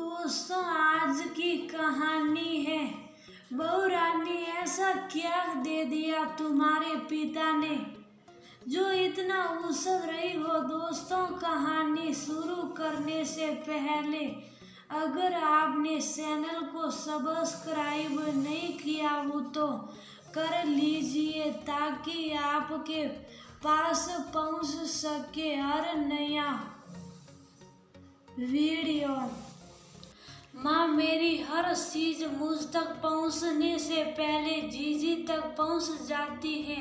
दोस्तों, आज की कहानी है बहू रानी ऐसा क्या दे दिया तुम्हारे पिता ने जो इतना उछल रही हो। दोस्तों, कहानी शुरू करने से पहले अगर आपने चैनल को सब्सक्राइब नहीं किया हो तो कर लीजिए ताकि आपके पास पहुंच सके हर नया वीडियो। माँ मेरी हर चीज मुझ तक पहुँचने से पहले जीजी तक पहुँच जाती है।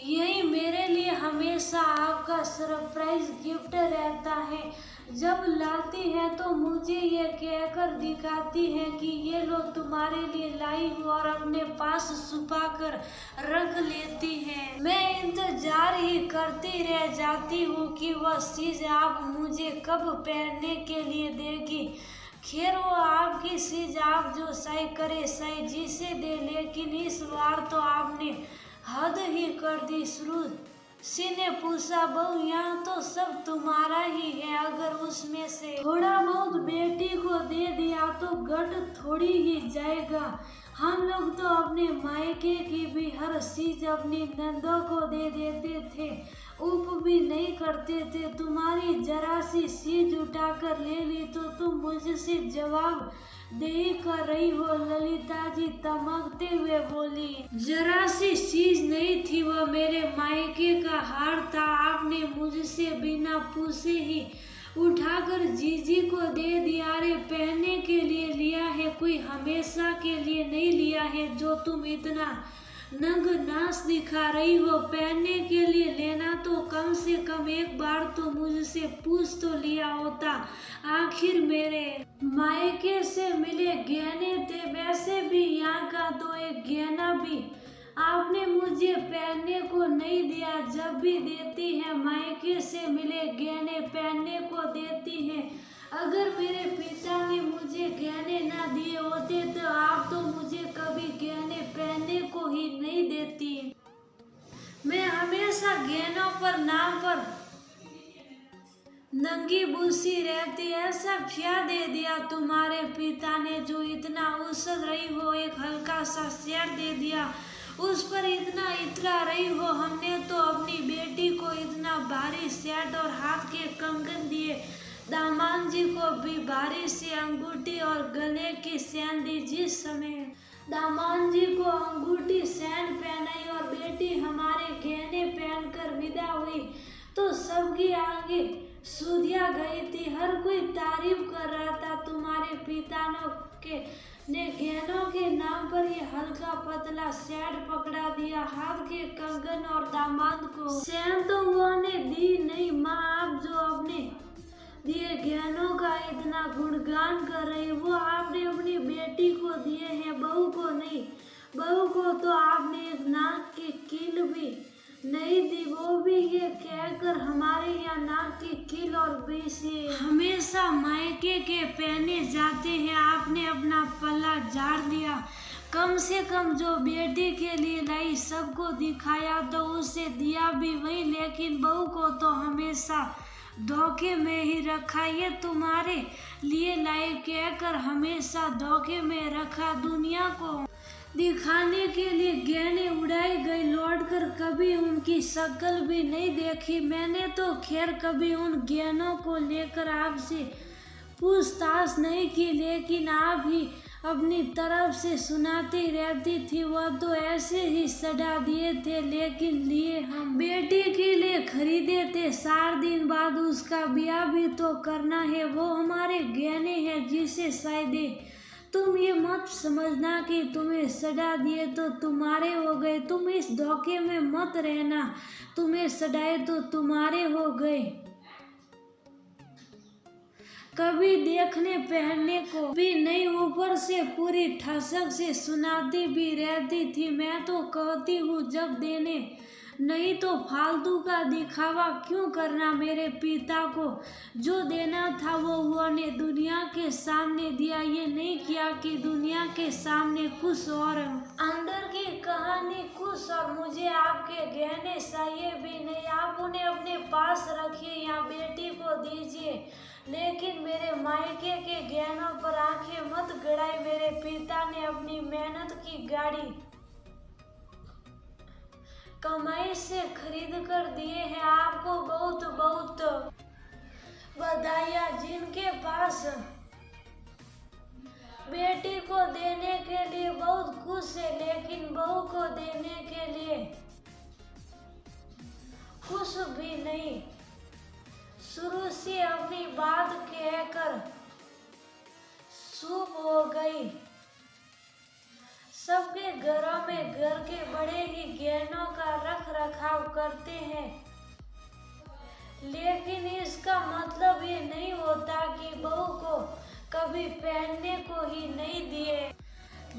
यही मेरे लिए हमेशा आपका सरप्राइज गिफ्ट रहता है। जब लाती है तो मुझे ये कहकर दिखाती है कि ये लो तुम्हारे लिए लाई हूँ और अपने पास छुपा कर रख लेती है। मैं इंतजार ही करती रह जाती हूँ कि वह चीज आप मुझे कब पहनने के लिए देगी। खैर वो आपकी चीज आप जो सही करे सही जिसे दे, लेकिन इस बार तो आपने हद ही कर दी। श्रुति ने पूछा, बहू यहाँ तो सब तुम्हारा ही है, अगर उसमें से थोड़ा बहुत बेटी को दे दिया तो घट थोड़ी ही जाएगा। हम लोग तो अपने मायके की भी हर चीज अपनी नंदों को दे देते थे, उप भी नहीं करते थे। तुम्हारी जरा सी चीज उठाकर ले ली तो तुम मुझसे जवाब दे कर रही हो। ललिता जी तमकते हुए बोली, जरा सी चीज नहीं थी, वह मेरे मायके का हार था। आपने मुझसे बिना पूछे ही उठाकर जीजी को दे दिया। अरे पहनने के लिए लिया है, कोई हमेशा के लिए नहीं लिया है जो तुम इतना नंग नाच दिखा रही हो। पहनने के लिए लेना तो कम से कम एक बार तो मुझसे पूछ तो लिया होता। आखिर मेरे मायके से मिले गहने थे, वैसे भी यहाँ का तो एक गहना भी आपने मुझे पहनने को नहीं दिया। जब भी देती है मायके से मिले गहने पहनने को देती है। अगर मेरे पिता ने मुझे गहने ना दिए होते तो आप तो मुझे कभी गहने पहनने को ही नहीं देती। मैं हमेशा गहनों पर नाम पर नंगी बूसी रहती। ऐसा क्या दे दिया तुम्हारे पिता ने जो इतना उछल रही हो। एक हल्का सा शेर दे दिया, उस पर इतना इतरा रही हो। हमने तो अपनी बेटी को इतना भारी सेट और हाथ के कंगन दिए, दामाद जी को भी भारी सी अंगूठी और गले की चैन दी। जिस समय दामाद जी को अंगूठी चैन पहनाई और बेटी हमारे गहने पहनकर विदा हुई तो सबकी आगे सूदिया गई थी। हर कोई तारीफ कर रहा था। तुम्हारे पिता ने गहनों के नाम पर ये हल्का पतला सेट पकड़ा दिया। हाथ के कंगन और दामाद को चैन तो वो ने दी नहीं। माँ आप जो अपने दिए गहनों का इतना गुणगान कर रही, वो आपने अपनी बेटी को दिए हैं, बहू को नहीं। बहू को तो आपने एक नाक की कील भी नहीं दी, वो भी ये कहकर हमारे यहाँ नाक की कील और बीसी हमेशा मायके के पहने जाते हैं। आपने अपना पल्ला झाड़ दिया। कम से कम जो बेटी के लिए लाई सबको दिखाया तो उसे दिया भी वही, लेकिन बहू को तो हमेशा धोखे में ही रखा। ये तुम्हारे लिए लाई कहकर हमेशा धोखे में रखा। दुनिया को दिखाने के लिए गहने उड़ाई गई, लौटकर कभी उनकी शक्ल भी नहीं देखी। मैंने तो खैर कभी उन गहनों को लेकर आपसे पूछताछ नहीं की, लेकिन आप ही अपनी तरफ से सुनाती रहती थी। वह तो ऐसे ही सजा दिए थे, लेकिन लिए हम बेटी के लिए खरीदे थे। 4 दिन बाद उसका ब्याह भी तो करना है, वो हमारे गहने हैं जिसे शायद तुम ये मत समझना कि तुम्हें सजा दिए तो तुम्हारे हो गए। तुम इस धोखे में मत रहना, तुम्हें सजाए तो तुम्हारे हो गए। कभी देखने पहनने को भी नहीं, ऊपर से पूरी ठसक से सुनाती भी रहती थी। मैं तो कहती हूँ जब देने नहीं तो फालतू का दिखावा क्यों करना। मेरे पिता को जो देना था वो उन्होंने दुनिया के सामने दिया, ये नहीं किया कि दुनिया के सामने कुछ और अंदर की कहानी कुछ और। मुझे आपके गहने चाहिए भी नहीं, आप उन्हें अपने पास रखिए या बेटी को दीजिए, लेकिन मेरे मायके के गहनों पर आंखें मत गड़ाई। मेरे पिता ने अपनी मेहनत की गाड़ी कमाई से खरीद कर दिए हैं। आपको बहुत बहुत बधाइयाँ। जिनके पास बेटी को देने के लिए बहुत खुश है, लेकिन बहू को देने के लिए कुछ भी नहीं। शुरू से अपनी बात कहकर चुप हो गई। सबके घरों में घर के बड़े ही गहनों का रख रखाव करते हैं, लेकिन इसका मतलब ये नहीं होता कि बहू को कभी पहनने को ही नहीं दिए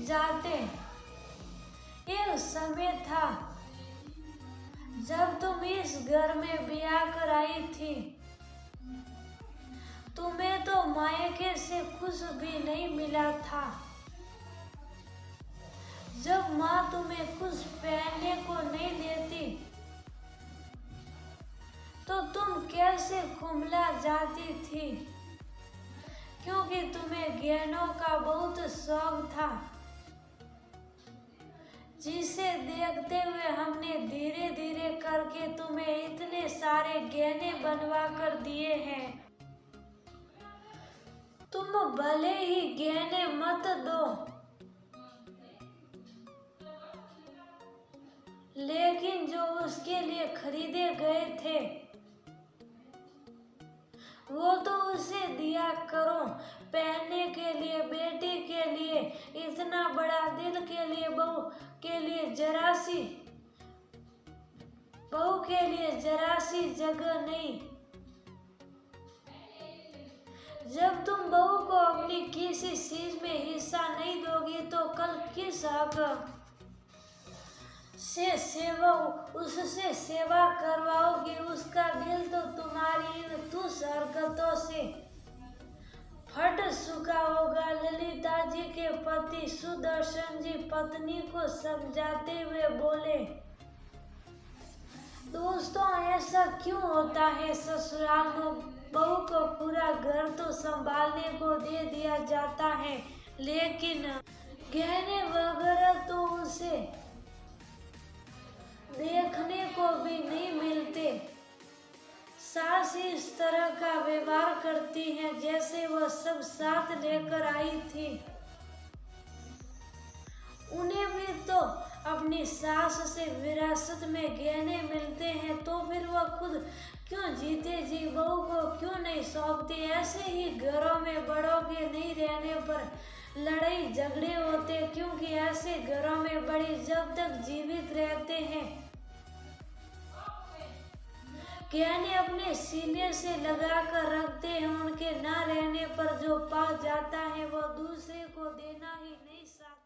जाते। एक समय था जब तुम इस घर में ब्याह कर आई थी। तुम्हें तो मायके से कुछ भी नहीं मिला था। जब माँ तुम्हें कुछ पहनने को नहीं देती तो तुम कैसे कुम्हला जाती थी, क्योंकि तुम्हें गहनों का बहुत शौक था, जिसे देखते हुए हमने धीरे धीरे करके तुम्हें इतने सारे गहने बनवा कर दिए हैं। तुम भले ही गहने मत दो, लेकिन जो उसके लिए खरीदे गए थे वो तो उसे दिया करो। पहनने के लिए, बेटी के लिए, इतना बड़ा दिल के लिए, बहू के लिए जरा सी जगह नहीं। जब तुम बहू को अपनी किसी चीज में हिस्सा नहीं दोगी तो कल किस हक से उससे सेवा करवाओगी। उसका दिल तो तुम्हारी इन तुच्छ हरकतों से फट चुका होगा। ललिता जी के पति सुदर्शन जी पत्नी को समझाते हुए बोले, दोस्तों ऐसा क्यों होता है? ससुराल में बहू को पूरा घर तो संभालने को दे दिया जाता है, लेकिन गहने वगैरह तो उसे देखने को भी नहीं मिलते। सास इस तरह का व्यवहार करती है जैसे वह सब साथ लेकर आई थी। उन्हें भी तो अपनी सास से विरासत में गहने मिलते हैं, तो फिर वह खुद क्यों जीते जी बहू को क्यों नहीं सौंपती? ऐसे ही घरों में बड़ों के नहीं रहने पर लड़ाई झगड़े होते, क्योंकि ऐसे घरों में बड़े जब तक जीवित रहते हैं गहने अपने सीने से लगा कर रखते हैं। उनके न रहने पर जो पा जाता है वो दूसरे को देना ही नहीं चाहता।